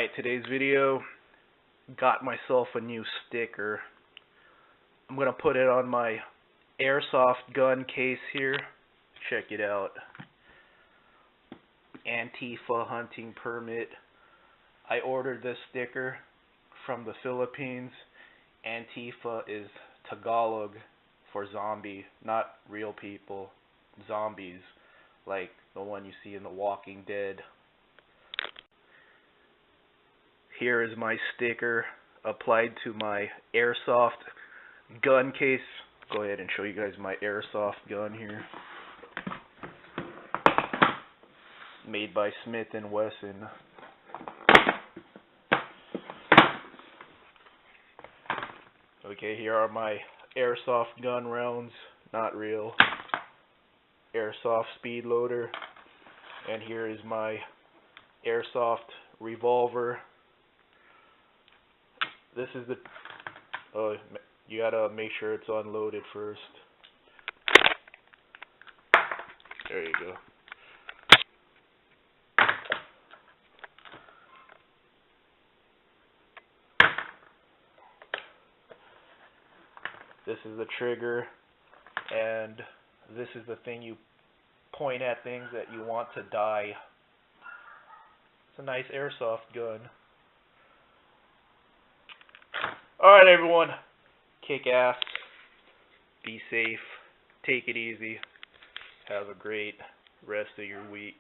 Alright, today's video, got myself a new sticker. I'm going to put it on my Airsoft gun case here. Check it out. Antifa hunting permit. I ordered this sticker from the Philippines. Antifa is Tagalog for zombie, not real people, zombies, like the one you see in The Walking Dead. Here is my sticker applied to my Airsoft gun case. Go ahead and show you guys my Airsoft gun here. Made by Smith & Wesson. Okay, here are my Airsoft gun rounds, not real. Airsoft speed loader. And here is my Airsoft revolver. This is the, you gotta make sure it's unloaded first. There you go. This is the trigger, and this is the thing you point at things that you want to die. It's a nice Airsoft gun. Alright everyone, kick ass, be safe, take it easy, have a great rest of your week.